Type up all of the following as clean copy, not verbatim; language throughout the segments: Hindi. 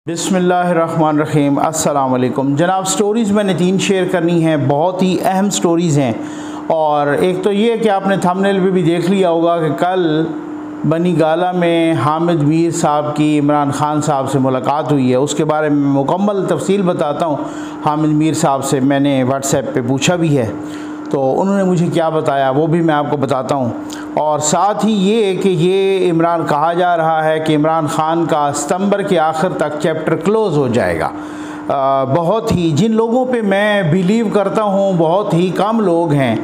बिस्मिल्लाहिर्रहमानिर्रहीम। अस्सलाम वालेकुम जनाब। स्टोरीज़ मैंने 3 शेयर करनी हैं, बहुत ही अहम स्टोरीज़ हैं। और एक तो ये कि आपने थंबनेल पे भी देख लिया होगा कि कल बनी गाला में हामिद मीर साहब की इमरान खान साहब से मुलाकात हुई है। उसके बारे में मुकम्मल तफसील बताता हूँ। हामिद मीर साहब से मैंने व्हाट्सएप पे पूछा भी है, तो उन्होंने मुझे क्या बताया वो भी मैं आपको बताता हूँ। और साथ ही ये कि ये इमरान कहा जा रहा है कि इमरान खान का सितंबर के आखिर तक चैप्टर क्लोज़ हो जाएगा। बहुत ही जिन लोगों पे मैं बिलीव करता हूँ, बहुत ही कम लोग हैं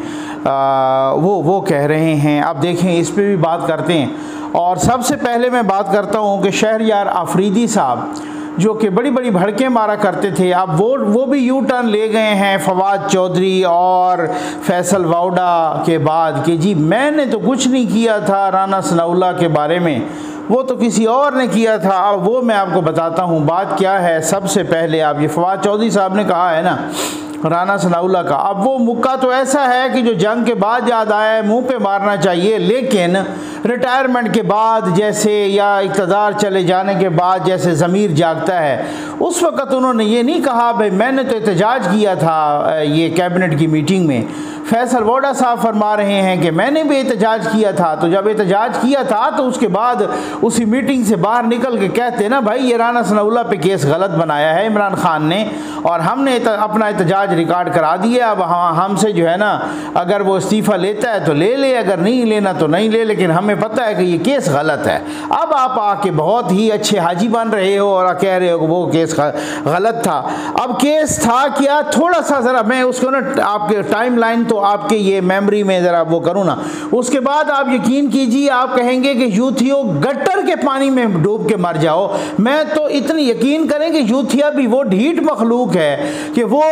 वो कह रहे हैं। अब देखें, इस पे भी बात करते हैं। और सबसे पहले मैं बात करता हूँ कि शहरयार अफरीदी साहब जो कि बड़ी बड़ी भड़कें मारा करते थे, अब वो भी यू टर्न ले गए हैं फवाद चौधरी और फैसल वाउडा के बाद कि जी मैंने तो कुछ नहीं किया था राना सनाउल्लाह के बारे में, वो तो किसी और ने किया था। अब वो मैं आपको बताता हूँ बात क्या है। सबसे पहले आप ये फवाद चौधरी साहब ने कहा है ना राना सनाउल्लाह का, अब वो मुक्का तो ऐसा है कि जो जंग के बाद याद आया मुंह पे मारना चाहिए, लेकिन रिटायरमेंट के बाद जैसे या इक़्तिदार चले जाने के बाद जैसे ज़मीर जागता है, उस वक़्त उन्होंने ये नहीं कहा भाई मैंने तो एहतजाज किया था ये कैबिनेट की मीटिंग में। फैसल वाउडा साहब फरमा रहे हैं कि मैंने भी एहतजाज किया था, तो जब एहतजाज किया था तो उसके बाद उसी मीटिंग से बाहर निकल के कहते ना भाई ये राना सनाउल्लाह पे केस गलत बनाया है इमरान खान ने और हमने अपना एहतजाज रिकॉर्ड करा दिया। अब हमसे जो है ना अगर वो इस्तीफ़ा लेता है तो ले, अगर नहीं लेना तो नहीं ले, लेकिन हमें पता है कि ये केस गलत है। अब आप आके बहुत ही अच्छे हाजी बन रहे हो और कह रहे हो कि वो केस गलत था। अब केस था क्या, थोड़ा सा ज़रा मैं उसको ना आपके टाइम लाइन तो आपके ये मेमोरी में ज़रा वो करूँ ना, उसके बाद आप यकीन कीजिए आप कहेंगे कि यूथियो गटर के पानी में डूब के मर जाओ। मैं तो इतनी यकीन करें कि यूथिया भी वो ढीठ मखलूक है कि वो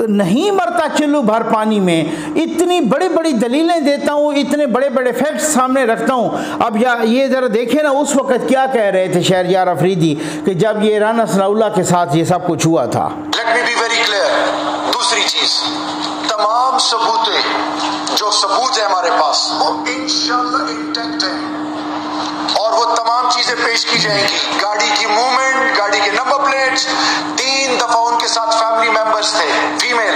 नहीं मरता चिल्लू भर पानी में। इतनी बड़ी बड़ी दलीलें देता हूँ, इतने बड़े बड़े फैक्ट्स सामने रखता हूँ। अब ये ज़रा देखें ना उस वक़्त क्या कह रहे थे शहरयार अफरीदी कि जब ये राना सनाउल्लाह के साथ ये सब कुछ हुआ था। Let me be very clear. दूसरी चीज, तमाम सबूत जो सबूत है हमारे पास वो इंशाल्लाह इंटैक्ट है और वो तमाम चीजें पेश की जाएंगी। गाड़ी की मूवमेंट, गाड़ी के नंबर प्लेट्स, 3 दफा उनके साथ फैमिली मेंबर्स थे फीमेल,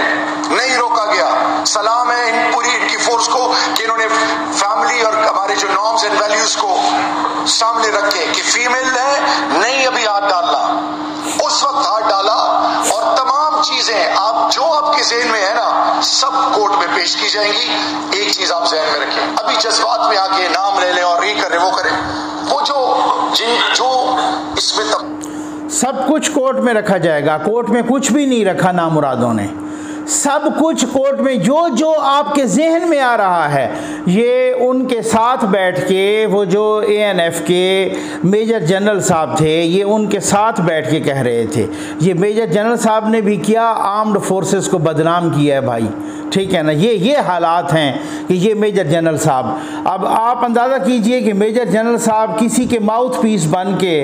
नहीं रोका गया। सलाम है इन पूरी इनकी फोर्स को कि इन्होंने फैमिली और हमारे जो नॉर्म्स एंड वैल्यूज को सामने रखे कि फीमेल है नहीं अभी हाथ डालना, उस वक्त हाथ डाला। और तमाम चीजें आप जो आपके ज़हन में है ना सब कोर्ट में पेश की जाएंगी। एक चीज आप ज़हन में रखें, अभी जज्बात में आके नाम ले लें और ये करें वो करें, वो जो इसमें सब कुछ कोर्ट में रखा जाएगा। कोर्ट में कुछ भी नहीं रखा नामुरादों ने, सब कुछ कोर्ट में जो आपके जहन में आ रहा है ये उनके साथ बैठ के वो जो ANF के मेजर जनरल साहब थे ये उनके साथ बैठ के कह रहे थे। ये मेजर जनरल साहब ने भी क्या आर्म्ड फोर्सेस को बदनाम किया है भाई, ठीक है ना। ये हालात हैं कि ये मेजर जनरल साहब, अब आप अंदाज़ा कीजिए कि मेजर जनरल साहब किसी के माउथ पीस बन के,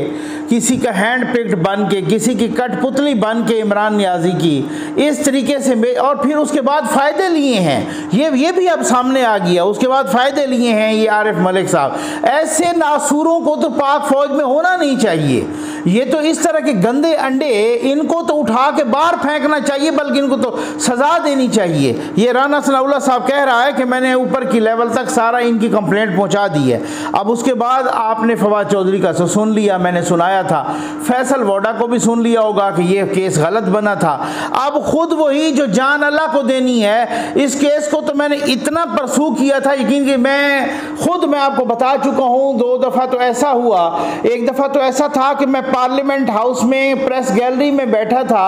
किसी का हैंड पिक्ड बन के, किसी की कठपुतली बन के इमरान नियाज़ी की इस तरीके से, और फिर उसके बाद फ़ायदे लिए हैं। ये भी अब सामने आ गया, उसके बाद फ़ायदे लिए हैं ये आरिफ मलिक साहब। ऐसे नासूरों को तो पाक फ़ौज में होना नहीं चाहिए। ये तो इस तरह के गंदे अंडे इनको तो उठा के बाहर फेंकना चाहिए, बल्कि इनको तो सज़ा देनी चाहिए। ये राना सनाउल्लाह साहब कह रहा है कि मैंने ऊपर की लेवल तक सारा इनकी कंप्लेंट पहुंचा दी है। अब उसके बाद आपने फवाद चौधरी का सुन लिया, मैंने सुनाया था, फैसल वाउडा को भी सुन लिया होगा कि ये केस गलत बना था। अब खुद वही जो जान अल्लाह को देनी है, इस केस को तो मैंने इतना परसू किया था, यकीन कि मैं आपको बता चुका हूँ 2 दफ़ा तो ऐसा हुआ। एक दफ़ा तो ऐसा था कि मैं पार्लियामेंट हाउस में प्रेस गैलरी में बैठा था,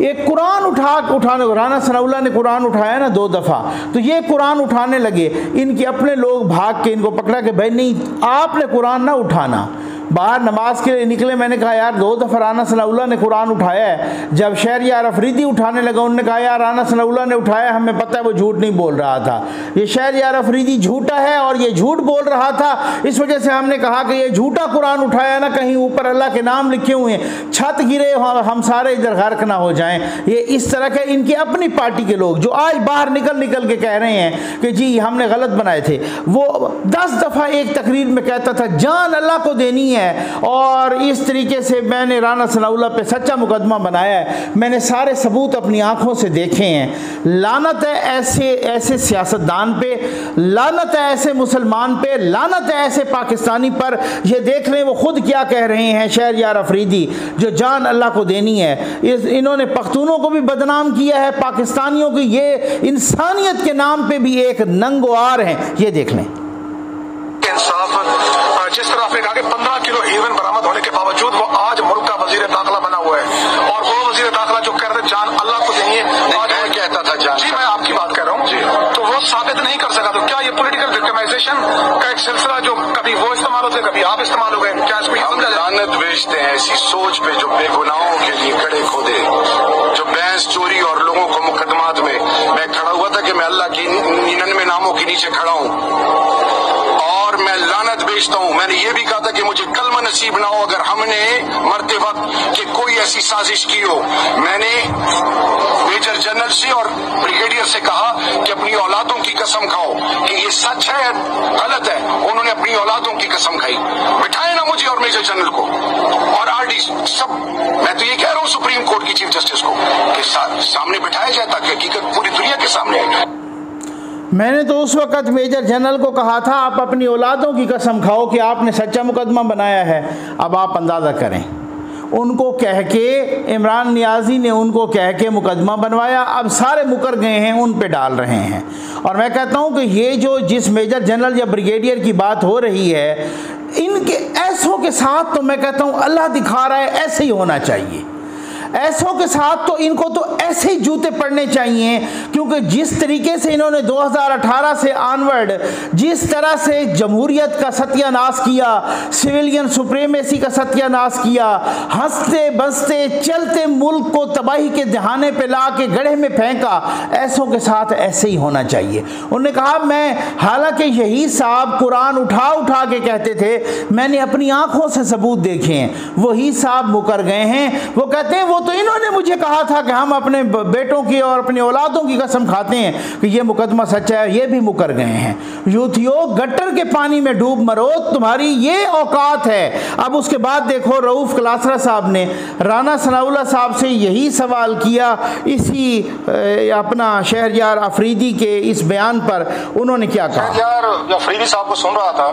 एक कुरान उठाने को राना सनाउल्लाह ने कुरान उठाया ना 2 दफ़ा, तो ये कुरान उठाने लगे, इनके अपने लोग भाग के इनको पकड़ा कि भाई नहीं आपने कुरान ना उठाना। बाहर नमाज के लिए निकले, मैंने कहा यार 2 दफ़ा राना सनाउल्लाह ने कुरान उठाया है। जब शहरयार अफरीदी उठाने लगा उन्होंने कहा यार राना सनाउल्लाह ने उठाया, हमें पता है वो झूठ नहीं बोल रहा था, ये शहरयार अफरीदी झूठा है और ये झूठ बोल रहा था, इस वजह से हमने कहा कि ये झूठा कुरान उठाया ना, कहीं ऊपर अल्लाह के नाम लिखे हुए हैं, छत गिरे हम सारे इधर गर्क ना हो जाएं। ये इस तरह के इनकी अपनी पार्टी के लोग जो आज बाहर निकल के कह रहे हैं कि जी हमने गलत बनाए थे। वो 10 दफ़ा एक तकरीर में कहता था जान अल्लाह को देनी है, है और इस तरीके से मैंने राना सनाउल्लाह पे सच्चा मुकदमा बनाया है। मैंने सारे सबूत अपनी आंखों से देखे हैं। लानत है ऐसे सियासतदान पे, लानत है ऐसे मुसलमान पे, लानत है ऐसे पाकिस्तानी पर। ये देख लें वो खुद क्या कह रहे हैं, शहरयार अफरीदी, जो जान अल्लाह को देनी है। इन्होंने पख्तूनों को भी बदनाम किया है, पाकिस्तानियों की ये इंसानियत के नाम पे भी एक नंगोआर हैं। ये देख लें। जिस तरह आपने कहा कि 15 किलो हेरोइन बरामद होने के बावजूद वो आज मुल्क का वजीर दाखिला बना हुआ है, और वो वजीर दाखिला जो कह रहे थे जान अल्लाह को देनी है, आज मैं कहता था जान, जी मैं आपकी बात कर रहा हूँ जी, तो वो साबित नहीं कर सका। तो क्या ये पॉलिटिकल विक्टिमाइजेशन का एक सिलसिला जो कभी वो इस्तेमाल होते कभी आप इस्तेमाल हो गए, क्या इसको लानत भेजते हैं ऐसी सोच पे जो बेगुनाहों के लिए खड़े खोदे, जो भैंस चोरी और लोगों को मुकदमात में, मैं खड़ा हुआ था कि मैं अल्लाह की 99 नामों के नीचे खड़ा हूँ और मैं लानत भेजता हूँ। मैंने ये भी कहा था कि मुझे कलमा नसीब ना हो अगर हमने मरते वक्त कि कोई ऐसी साजिश की हो। मैंने मेजर जनरल से और ब्रिगेडियर से कहा कि अपनी औलादों की कसम खाओ कि ये सच है गलत है। उन्होंने अपनी औलादों की कसम खाई। बिठाए ना मुझे और मेजर जनरल को और आरडी सब। मैं तो ये कह रहा हूँ सुप्रीम कोर्ट की चीफ जस्टिस को कि सामने बिठाया जाए ताकि हकीकत पूरी दुनिया के सामने आए। मैंने तो उस वक़्त मेजर जनरल को कहा था आप अपनी औलादों की कसम खाओ कि आपने सच्चा मुकदमा बनाया है। अब आप अंदाज़ा करें, उनको कह के इमरान नियाज़ी ने उनको कह के मुकदमा बनवाया, अब सारे मुकर गए हैं, उन पे डाल रहे हैं। और मैं कहता हूँ कि ये जो जिस मेजर जनरल या ब्रिगेडियर की बात हो रही है, इनके ऐसों के साथ तो मैं कहता हूँ अल्लाह दिखा रहा है ऐसे ही होना चाहिए। ऐसों के साथ तो इनको तो ऐसे ही जूते पड़ने चाहिए, क्योंकि जिस तरीके से इन्होंने 2018 से ऑनवर्ड जिस तरह से जमहूरियत का सत्यानाश किया, सिविलियन सुप्रीमेसी का सत्यानाश किया, हंसते बसते चलते मुल्क को तबाही के दहाने पे ला के गड्ढे में फेंका, ऐसों के साथ ऐसे ही होना चाहिए। उन्होंने कहा मैं, हालांकि यही साहब कुरान उठा उठा के कहते थे, मैंने अपनी आंखों से सबूत देखे हैं, वही साहब मुकर गए हैं। वो कहते हैं वो तो इन्होंने मुझे कहा था कि हम अपने बेटों की और अपनी औलादों की कसम खाते हैं कि ये मुकदमा सच्चा है, ये भी मुकर गए हैं। यूथियों, गट्टर के पानी में डूब मरो, तुम्हारी ये औकात है। अब उसके बाद देखो रऊफ क्लासरा साहब ने राना सनाउल्लाह साहब से यही सवाल किया, इसी अपना शहरयार अफरीदी के इस बयान पर उन्होंने क्या कहा। शहरयार अफरीदी साहब को सुन रहा था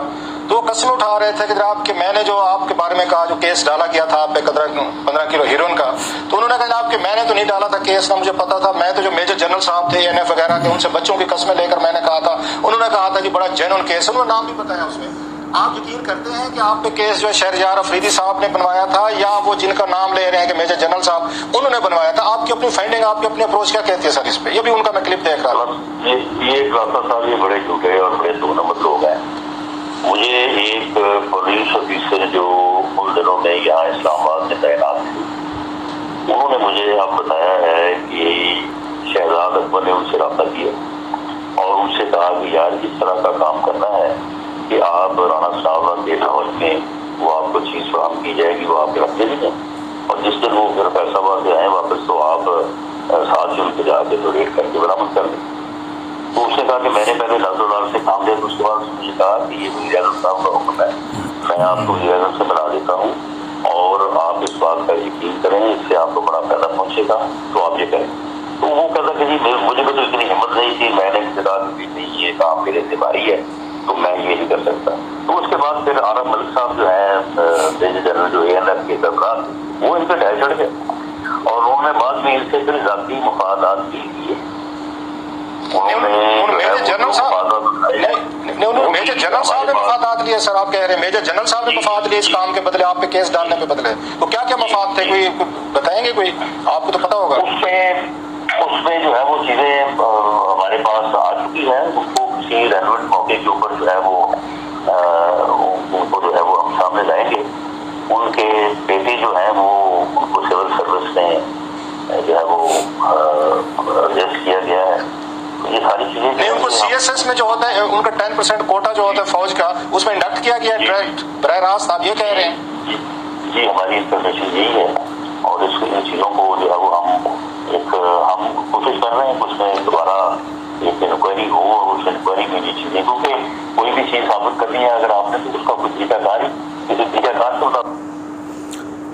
तो वो कसम उठा रहे थे कि जनाब कि मैंने जो आपके बारे में कहा, जो केस डाला गया था आप पे 15 किलो हीरोइन का, तो उन्होंने कहा जनाब कि मैंने तो नहीं डाला था केस, ना मुझे पता था। मैं तो जो मेजर जनरल साहब थे एनएफ वगैरह के, उनसे बच्चों की कस्में लेकर मैंने कहा था। उन्होंने कहा था कि बड़ा जेन्युइन केस, उन्होंने नाम भी बताया उसमें। आप यकीन करते हैं कि आप पे केस जो शहरयार अफरीदी साहब ने बनवाया था या वो जिनका नाम ले रहे हैं कि मेजर जनरल साहब, उन्होंने बनवाया था? आपकी अपनी फाइंडिंग, आपकी अपनी अप्रोच क्या कहती है सर इस पे? ये भी उनका मैं क्लिप देख रहा था। ये रास्ता साहब ये बड़े झूठे और बड़े 2 नंबर लोग हैं। मुझे एक पुलिस ऑफिसर जो उन दिनों में यहाँ इस्लामाबाद में तैनात थे, उन्होंने मुझे अब बताया है कि शहजाद अकबर ने उनसे रब्ता किया और उनसे कहा कि यार इस तरह का काम करना है कि आप राना सनाउल्लाह के लाहौर में वो आपको चीज़ फराहम की जाएगी, वो आपके रखते नहीं है, और जिस दिन वो फिर फैसलाबाद से आए वापस तो आप साथ ही उनके जाके तो रेड करके बरामद कर दें। तो उसने कहा कि मैंने पहले लाजोलाल से काम लिया, तो उसके बाद मुझे कहा कि ये वज़ीर आज़म साहब का हुक्म है, मैं आपको वज़ीर आज़म से मिला देता हूँ और आप इस बात का यकीन करें, इससे आपको बड़ा फायदा पहुँचेगा, तो आप ये करें। तो वो कहता कि जी मुझे तो इतनी हिम्मत नहीं थी, मैंने कहा कि नहीं ये काम मेरे से भारी है तो मैं ये नहीं कर सकता। तो उसके बाद फिर आरम मलिक साहब जो है मेजर जनरल जो ANF के सरबराह, वो इन पर ढह चढ़ गए और उन्होंने बाद में इनसे फिर जाती मुफादात के लिए मेजर जनरल साहब ने मफादात लिए। सर आप कह रहे हैं मेजर जनरल साहब ने मफाद लिए इस काम के बदले, आप पे केस डालने के बदले, तो क्या क्या मफाद थे, कोई बताएंगे? कोई आपको तो पता होगा। उसमें जो है वो चीजें हमारे पास आ चुकी है, उसको किसी रेलेवेंट मौके के ऊपर जो है वो उनको जो है वो हम सामने लाएंगे। उनके बेटे जो है वो उनको सिविल सर्विस में जो है वो अरेस्ट किया गया है। ये सारी चीजें नहीं, उनको CSS में जो होता है उनका 10% कोटा जो होता है फौज का, उसमें इंडक्ट किया गया डायरेक्ट बराह रास्त, आप ये कह रहे हैं? जी हमारी इंफॉर्मेशन यही है और इन चीज़ों को जो है वो हम कोशिश कर रहे हैं उसमें दोबारा एक इंक्वायरी हो और उस इंक्वायरी में ये चीज़ें, क्योंकि कोई भी चीज़ साबित करनी है अगर आपने तो उसका कुछ तरीकाकार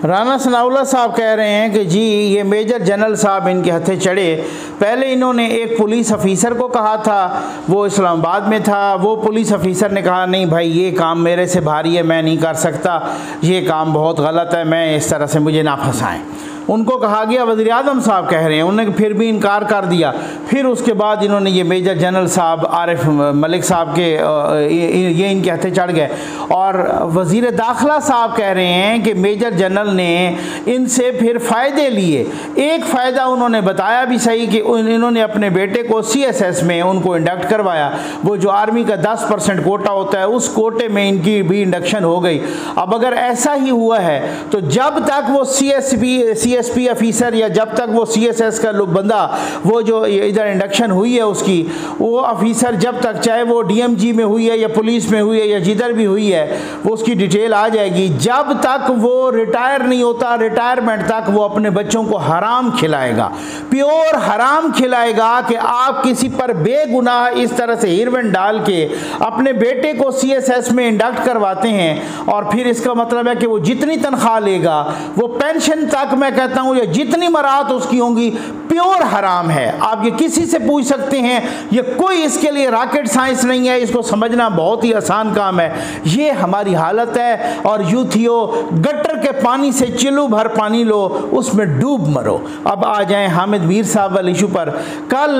राना सनाउल्लाह साहब कह रहे हैं कि जी ये मेजर जनरल साहब इनके हथे चढ़े। पहले इन्होंने एक पुलिस अफीसर को कहा था, वो इस्लामाबाद में था, वो पुलिस अफीसर ने कहा नहीं भाई ये काम मेरे से भारी है, मैं नहीं कर सकता, ये काम बहुत गलत है, मैं इस तरह से मुझे ना फंसाएं। उनको कहा गया, वज़ीर आज़म साहब कह रहे हैं, उन्होंने फिर भी इनकार कर दिया। फिर उसके बाद इन्होंने ये मेजर जनरल साहब आरिफ मलिक साहब के ये इनके हथे चढ़ गए। और वज़ीर दाखिला साहब कह रहे हैं कि मेजर जनरल ने इनसे फिर फ़ायदे लिए। एक फ़ायदा उन्होंने बताया भी सही कि इन्होंने अपने बेटे को CSS में उनको इंडक्ट करवाया, वो जो आर्मी का 10% कोटा होता है उस कोटे में इनकी भी इंडक्शन हो गई। अब अगर ऐसा ही हुआ है तो जब तक वो CSP ऑफिसर या जब तक वो CSS का बंदा, वो जो इधर इंडक्शन हुई है उसकी, वो ऑफिसर जब तक, चाहे वो DMG में हुई है या पुलिस में हुई है या जिधर भी हुई है, वो उसकी डिटेल आ जाएगी। जब तक वो रिटायर नहीं होता, रिटायरमेंट तक वो अपने बच्चों को हराम खिलाएगा, प्योर हराम खिलाएगा कि आप किसी पर बेगुनाह इस तरह से हीरोइन डाल के अपने बेटे को CSS में इंडक्ट करवाते हैं। और फिर इसका मतलब है कि वो जितनी तनख्वाह लेगा, वो पेंशन तक मैं कहता हूँ या जितनी मराहत उसकी होंगी, प्योर हराम है। आप ये किसी से पूछ सकते हैं, ये कोई इसके लिए रॉकेट साइंस नहीं है, इसको समझना बहुत ही आसान काम है। ये हमारी हालत है। और यूथियो, गटर के पानी से चिल्लू भर पानी लो, उसमें डूब मरो। अब आ जाएं हामिद मीर साहब वाले इशू पर। कल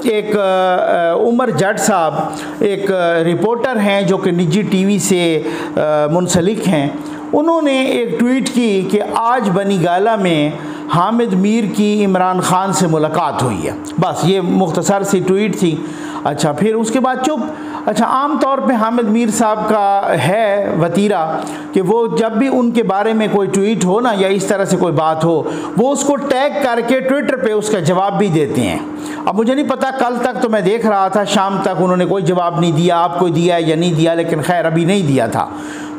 एक उमर जट साहब एक रिपोर्टर हैं जो कि निजी TV से मुंसलिक हैं, उन्होंने एक ट्वीट की कि आज बनीगाला में हामिद मीर की इमरान खान से मुलाकात हुई है। बस ये मुख्तसर सी ट्वीट थी। अच्छा, फिर उसके बाद चुप। अच्छा, आम तौर पे हामिद मीर साहब का है वतीरा कि वो जब भी उनके बारे में कोई ट्वीट हो ना या इस तरह से कोई बात हो, वो उसको टैग करके ट्विटर पे उसका जवाब भी देते हैं। अब मुझे नहीं पता, कल तक तो मैं देख रहा था, शाम तक उन्होंने कोई जवाब नहीं दिया। आपको दिया या नहीं दिया, लेकिन खैर अभी नहीं दिया था,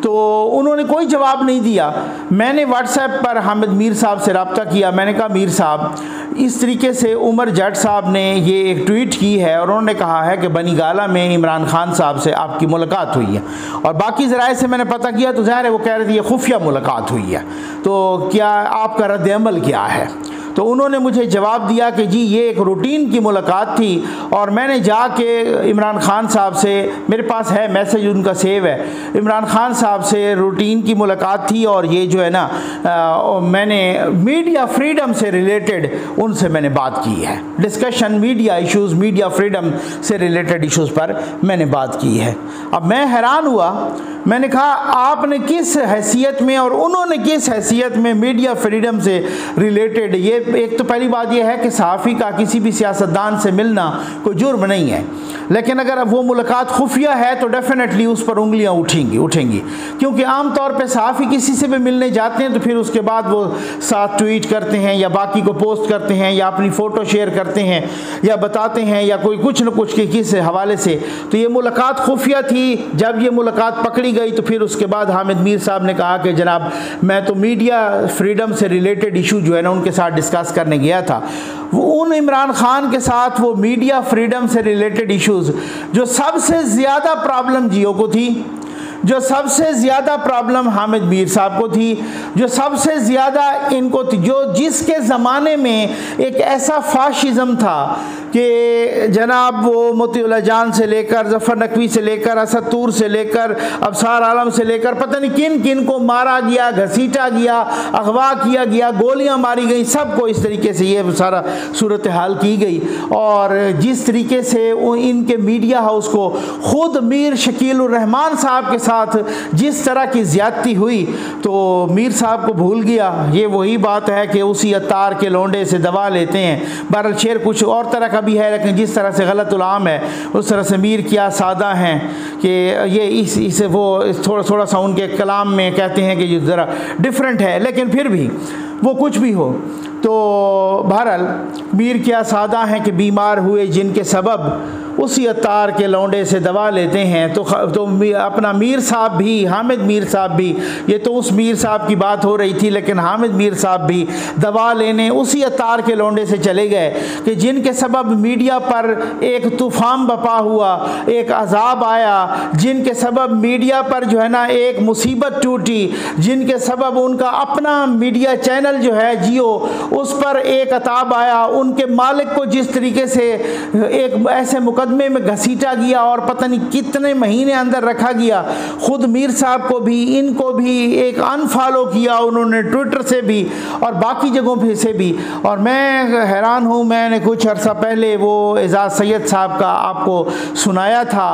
तो उन्होंने कोई जवाब नहीं दिया। मैंने व्हाट्सएप पर हामिद मीर साहब से रब्ता किया। मैंने कहा मीर साहब, इस तरीके से उमर जट साहब ने ये एक ट्वीट की है और उन्होंने कहा है कि बनीगाला में इमरान खान साहब से आपकी मुलाकात हुई है। और बाकी ज़राए से मैंने पता किया तो ज़ाहिर है वो कह रहे थे ये खुफिया मुलाकात हुई है, तो क्या आपका रद्द अमल क्या है? तो उन्होंने मुझे जवाब दिया कि जी ये एक रूटीन की मुलाकात थी और मैंने जाके इमरान खान साहब से, मेरे पास है मैसेज उनका सेव है, इमरान खान साहब से रूटीन की मुलाकात थी। और ये जो है ना मैंने मीडिया फ्रीडम से रिलेटेड उनसे मैंने बात की है, discussion media issues, media freedom से रिलेटेड इश्यूज़ पर मैंने बात की है। अब मैं हैरान हुआ, मैंने कहा आपने किस हैसियत में और उन्होंने किस हैसियत में मीडिया फ्रीडम से रिलेटेड, ये एक तो पहली बात यह है कि सहाफ़ी का किसी भी सियासतदान से मिलना कोई जुर्म नहीं है, लेकिन अगर वो मुलाकात खुफिया है तो डेफिनेटली उस पर उंगलियां उठेंगी, क्योंकि आम तौर पे सहाफ़ी किसी से भी मिलने जाते हैं तो फिर उसके बाद वो साथ ट्वीट करते हैं या बाकी को पोस्ट करते हैं या अपनी फ़ोटो शेयर करते हैं या बताते हैं या कोई कुछ न कुछ के किस हवाले से। तो ये मुलाकात खुफिया थी। जब ये मुलाकात पकड़ी गई तो फिर उसके बाद हामिद मीर साहब ने कहा कि जनाब मैं तो मीडिया फ्रीडम से रिलेटेड इशू जो है ना उनके साथ डिस्कस करने गया था। वो उन इमरान खान के साथ वो मीडिया फ्रीडम से रिलेटेड इश्यूज़ जो सबसे ज़्यादा प्रॉब्लम जियो को थी, जो सबसे ज़्यादा प्रॉब्लम हामिद मीर साहब को थी, जो सबसे ज़्यादा इनको थी, जो जिसके ज़माने में एक ऐसा फाशिज़म था कि जनाब वो मोतीउल्लाह जान से लेकर ज़फ़र नकवी से लेकर असद तूर से लेकर अबसार आलम से लेकर पता नहीं किन किन को मारा गया, घसीटा गया, अगवा किया गया, गोलियां मारी गई, सबको इस तरीके से ये सारा सूरत हाल की गई। और जिस तरीके से इनके मीडिया हाउस को ख़ुद मीर शकील रहमान साहब के साथ जिस तरह की ज़्यादती हुई तो मीर साहब को भूल गया। ये वही बात है कि उसी अतार के लौंडे से दवा लेते हैं। बहरहाल शेर कुछ और तरह का भी है, लेकिन जिस तरह से गलत उलाम है उस तरह से मीर क्या सादा हैं कि ये इसे वो थोड़ा सा उनके कलाम में कहते हैं कि ये ज़रा डिफरेंट है, लेकिन फिर भी वो कुछ भी हो तो बहरहाल मीर क्या सादा हैं कि बीमार हुए जिनके सबब उसी अत्तार के लौंडे से दवा लेते हैं। तो अपना मीर साहब भी, हामिद मीर साहब भी, ये तो उस मीर साहब की बात हो रही थी, लेकिन हामिद मीर साहब भी दवा लेने उसी अत्तार के लौंडे से चले गए कि जिनके सबब मीडिया पर एक तूफ़ान बपा हुआ, एक अजाब आया, जिनके सबब मीडिया पर जो है ना एक मुसीबत टूटी, जिनके सबब उनका अपना मीडिया चैनल जो है जियो, उस पर एक अताब आया। उनके मालिक को जिस तरीके से एक ऐसे मुकदमे में घसीटा गया और पता नहीं कितने महीने अंदर रखा गया, खुद मीर साहब को भी, इनको भी एक अनफॉलो किया उन्होंने, ट्विटर से भी और बाकी जगहों पे से भी। और मैं हैरान हूँ, मैंने कुछ अर्सा पहले वो एजाज़ सैयद साहब का आपको सुनाया था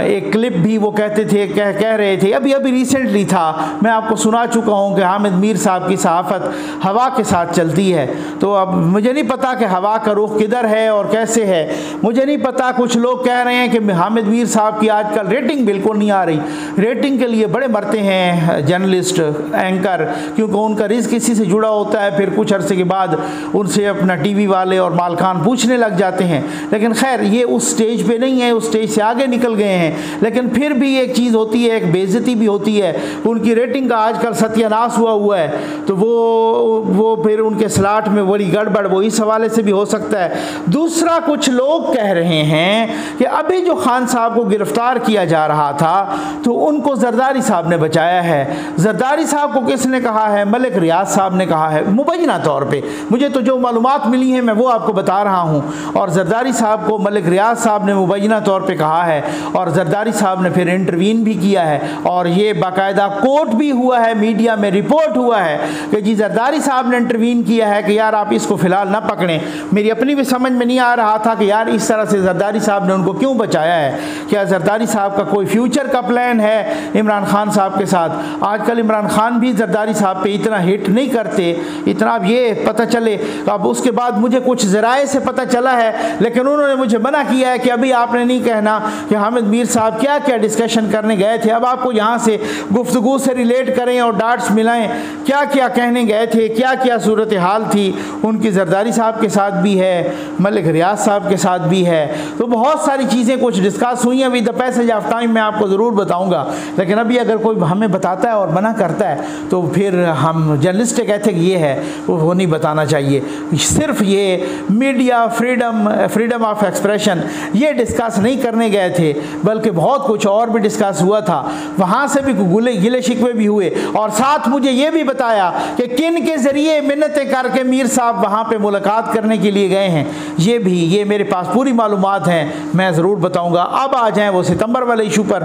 एक क्लिप भी, वो कहते थे, कह रहे थे, अभी रिसेंटली था, मैं आपको सुना चुका हूँ कि हामिद मीर साहब की सहाफ़त हवा के साथ चलती है। तो अब मुझे नहीं पता कि हवा का रुख किधर है और कैसे है, मुझे नहीं पता। कुछ लोग कह रहे हैं कि हामिद मीर साहब की आजकल रेटिंग बिल्कुल नहीं आ रही। रेटिंग के लिए बड़े मरते हैं जर्नलिस्ट, एंकर, क्योंकि उनका रिज़्क किसी से जुड़ा होता है, फिर कुछ अरसे के बाद उनसे अपना टीवी वाले और मालकान पूछने लग जाते हैं। लेकिन खैर ये उस स्टेज पे नहीं है, उस स्टेज से आगे निकल गए हैं। लेकिन फिर भी एक चीज़ होती है, एक बेइज्जती भी होती है। उनकी रेटिंग का आजकल सत्यानाश हुआ है, तो वो फिर उनके स्लॉट में बड़ी गड़बड़, वो इस हवाले से भी हो सकता है। दूसरा, कुछ लोग कह रहे हैं कि अभी जो खान साहब को गिरफ्तार किया जा रहा था तो उनको जरदारी साहब ने बचाया है। जरदारी साहब को किसने कहा है? मलिक रियाज साहब ने कहा है, मुबैना तौर पे। मुझे तो जो मालूमात मिली हैं मैं वो आपको बता रहा हूँ। और जरदारी साहब को मलिक रियाज साहब ने मुबैना तौर पे कहा है, और जरदारी साहब ने फिर इंटरवीन भी किया है, और ये बाकायदा कोर्ट भी हुआ है, मीडिया में रिपोर्ट हुआ है कि जी जरदारी साहब ने इंटरवीन किया है कि यार आप इसको फ़िलहाल ना पकड़ें। मेरी अपनी भी समझ में नहीं आ रहा था कि यार इस तरह से जरदारी साहब ने उनको क्यों बचाया है। क्या जरदारी साहब का कोई फ्यूचर का प्लान है इमरान खान साहब के साथ? आजकल इमरान खान भी जरदारी साहब पे इतना हिट नहीं करते, इतना अब ये पता चले। अब उसके बाद मुझे कुछ ज़राए से पता चला है, लेकिन उन्होंने मुझे मना किया है कि अभी आपने नहीं कहना कि हामिद मीर साहब क्या क्या डिस्कशन करने गए थे। अब आपको यहाँ से गुफ्तगू से रिलेट करें और डाट्स मिलाएं, क्या क्या कहने गए थे, क्या क्या सूरत हाल थी उनकी। जरदारी साहब के साथ भी है, मलिक रियाज साहब के साथ भी है, तो बहुत सारी चीज़ें कुछ डिस्कस हुई हैं। With the passage of time मैं आपको ज़रूर बताऊँगा। लेकिन अभी अगर कोई हमें बताता है और मना करता है तो फिर हम जर्नलिस्ट कहते हैं कि ये है, वो नहीं बताना चाहिए। सिर्फ ये मीडिया फ्रीडम ऑफ एक्सप्रेशन ये डिस्कस नहीं करने गए थे, बल्कि बहुत कुछ और भी डिस्कस हुआ था। वहाँ से भी गिले शिकवे भी हुए, और साथ मुझे ये भी बताया कि किन के ज़रिए मिन्नतें करके मीर साहब वहाँ पे मुलाकात करने के लिए गए हैं। ये मेरे पास पूरी मालूमात हैं, मैं ज़रूर बताऊँगा। अब आ जाएँ वो सितंबर वाले इशू पर।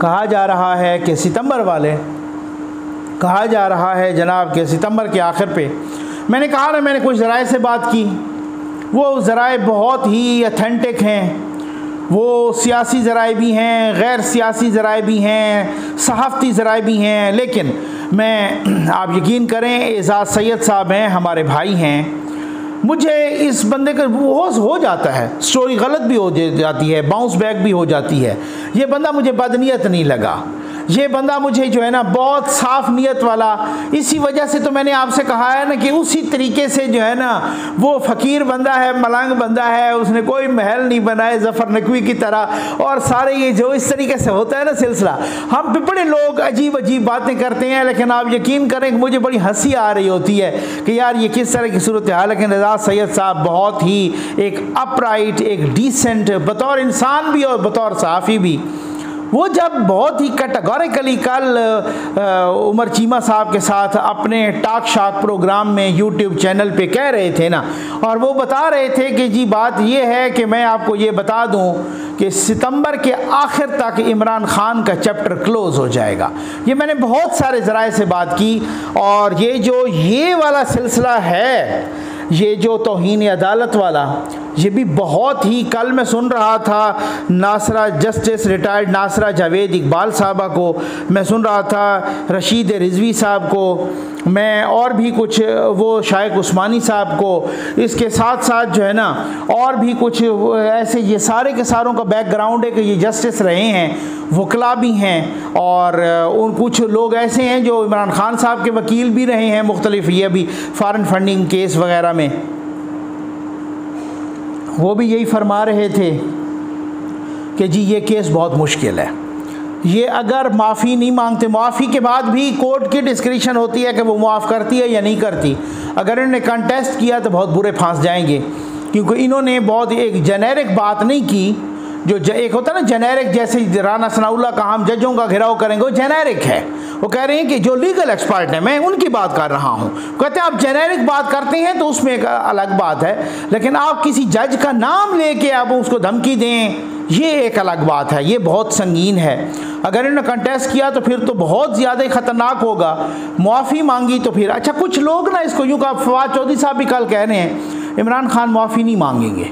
कहा जा रहा है कि कहा जा रहा है जनाब कि सितंबर के आखिर पे, मैंने कहा ना मैंने कुछ ज़राए से बात की, वो ज़राए बहुत ही अथेंटिक हैं। वो सियासी ज़राए भी हैं, गैर सियासी ज़राए भी हैं, सहाफ़ती ज़राए भी हैं। लेकिन मैं, आप यकीन करें, एजाज़ सैयद साहब हैं, हमारे भाई हैं। मुझे इस बंदे का हो जाता है, स्टोरी गलत भी हो जाती है, बाउंस बैक भी हो जाती है। ये बंदा मुझे बदनीयत नहीं लगा, ये बंदा मुझे जो है ना बहुत साफ़ नीयत वाला। इसी वजह से तो मैंने आपसे कहा है ना कि उसी तरीके से जो है ना वो फ़कीर बंदा है, मलंग बंदा है, उसने कोई महल नहीं बनाए ज़फ़र नकवी की तरह। और सारे ये जो इस तरीके से होता है ना सिलसिला, हम पे बड़े लोग अजीब अजीब बातें करते हैं, लेकिन आप यकीन करें कि मुझे बड़ी हंसी आ रही होती है कि यार ये किस तरह की सूरत हाल। लेकिन एजाज़ सैयद साहब बहुत ही एक अपराइट, एक डिसेंट, बतौर इंसान भी और बतौर सहाफ़ी भी, वो जब बहुत ही कैटेगोरिकली कल उमर चीमा साहब के साथ अपने टॉक शॉक प्रोग्राम में यूट्यूब चैनल पे कह रहे थे ना, और वो बता रहे थे कि जी बात ये है कि मैं आपको ये बता दूं कि सितंबर के आखिर तक इमरान खान का चैप्टर क्लोज़ हो जाएगा। ये मैंने बहुत सारे ज़राए से बात की, और ये वाला सिलसिला है, ये जो तौहीन अदालत वाला, ये भी बहुत ही, कल मैं सुन रहा था नासरा, जस्टिस रिटायर्ड नासरा जावेद इकबाल साहबा को, मैं सुन रहा था रशीद रिजवी साहब को, मैं और भी कुछ वो शाइख उस्मानी साहब को, इसके साथ साथ जो है ना और भी कुछ ऐसे, ये सारे के सारों का बैकग्राउंड है कि ये जस्टिस रहे हैं, वकला भी हैं, और उन कुछ लोग ऐसे हैं जो इमरान खान साहब के वकील भी रहे हैं मुख्तलिफ, ये भी फ़ॉरेन फंडिंग केस वगैरह में। वो भी यही फरमा रहे थे कि जी ये केस बहुत मुश्किल है, ये अगर माफ़ी नहीं मांगते, माफ़ी के बाद भी कोर्ट की डिस्क्रिप्शन होती है कि वो माफ़ करती है या नहीं करती। अगर इन्होंने कंटेस्ट किया तो बहुत बुरे फंस जाएंगे, क्योंकि इन्होंने बहुत एक जेनेरिक बात नहीं की, जो एक होता है ना जेनेरिक, जैसे राना सनाउल्लाह का हम जजों का घेराव करेंगे, वो जेनेरिक है। वो कह रहे हैं कि जो लीगल एक्सपर्ट हैं, मैं उनकी बात कर रहा हूँ। कहते हैं आप जेनेरिक बात करते हैं तो उसमें एक अलग बात है, लेकिन आप किसी जज का नाम लेके आप उसको धमकी दें, ये एक अलग बात है, ये बहुत संगीन है। अगर इन्होंने कंटेस्ट किया तो फिर तो बहुत ज़्यादा ख़तरनाक होगा। मुआफ़ी मांगी तो फिर अच्छा, कुछ लोग ना इसको यूँ का, फवाद चौधरी साहब भी कल कह रहे हैं इमरान खान मुआफ़ी नहीं मांगेंगे,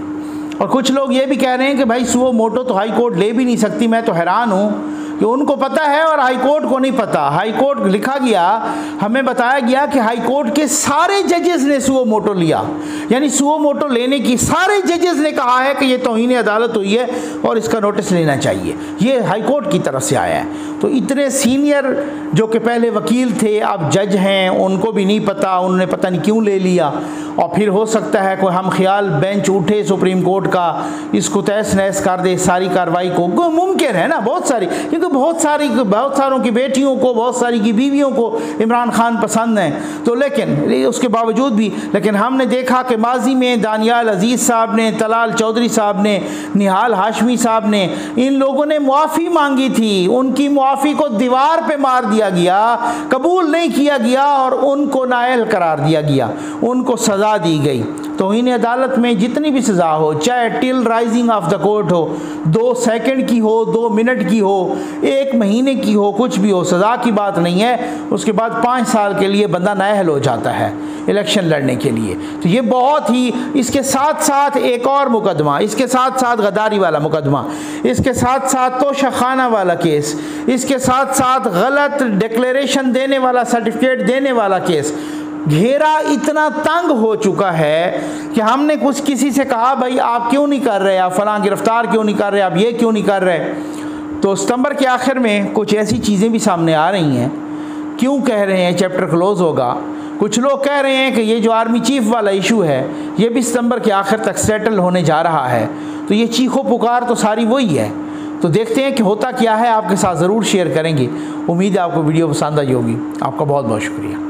और कुछ लोग ये भी कह रहे हैं कि भाई सुओ मोटो तो हाई कोर्ट ले भी नहीं सकती। मैं तो हैरान हूँ कि उनको पता है और हाई कोर्ट को नहीं पता। हाई कोर्ट लिखा गया, हमें बताया गया कि हाई कोर्ट के सारे जजेस ने सुओ मोटो लिया, यानी सुओ मोटो लेने की सारे जजेस ने कहा है कि ये तौहीन अदालत हुई है और इसका नोटिस लेना चाहिए। ये हाई कोर्ट की तरफ से आया है। तो इतने सीनियर जो कि पहले वकील थे अब जज हैं, उनको भी नहीं पता, उन्होंने पता नहीं क्यों ले लिया। और फिर हो सकता है कोई हम ख्याल बेंच उठे सुप्रीम कोर्ट का, इसको तहस नहस कर दे सारी कार्रवाई को। मुमकिन है ना, बहुत सारी, क्योंकि बहुत सारों की बेटियों को, बहुत सारी की बीवियों को इमरान खान पसंद हैं। तो लेकिन उसके बावजूद भी, लेकिन हमने देखा कि माजी में दानियाल अजीज़ साहब ने, तलाल चौधरी साहब ने, निहाल हाशमी साहब ने, इन लोगों ने मुआफ़ी मांगी थी। उनकी मुआफ़ी को दीवार पे मार दिया गया, कबूल नहीं किया गया और उनको नाअहल करार दिया गया, उनको सज़ा दी गई। तो इन अदालत में जितनी भी सज़ा हो, चाहे till rising of the court हो, 2 सेकंड की हो, 2 मिनट की हो, 1 महीने की हो, कुछ भी हो, सज़ा की बात नहीं है। उसके बाद 5 साल के लिए बंदा नाअहल हो जाता है इलेक्शन लड़ने के लिए। तो ये बहुत ही, इसके साथ साथ एक और मुकदमा, इसके साथ साथ गद्दारी वाला मुकदमा, इसके साथ साथ तोशाखाना वाला केस, इसके साथ साथ गलत डिक्लेरेशन देने वाला, सर्टिफिकेट देने वाला केस, घेरा इतना तंग हो चुका है कि हमने कुछ किसी से कहा भाई आप क्यों नहीं कर रहे, आप फलां गिरफ्तार क्यों नहीं कर रहे, आप ये क्यों नहीं कर रहे। तो सितंबर के आखिर में कुछ ऐसी चीज़ें भी सामने आ रही हैं। क्यों कह रहे हैं चैप्टर क्लोज़ होगा? कुछ लोग कह रहे हैं कि ये जो आर्मी चीफ वाला इशू है ये भी सितंबर के आखिर तक सेटल होने जा रहा है। तो ये चीखो पुकार तो सारी वही है। तो देखते हैं कि होता क्या है, आपके साथ ज़रूर शेयर करेंगे। उम्मीद है आपको वीडियो पसंद आई होगी। आपका बहुत बहुत शुक्रिया।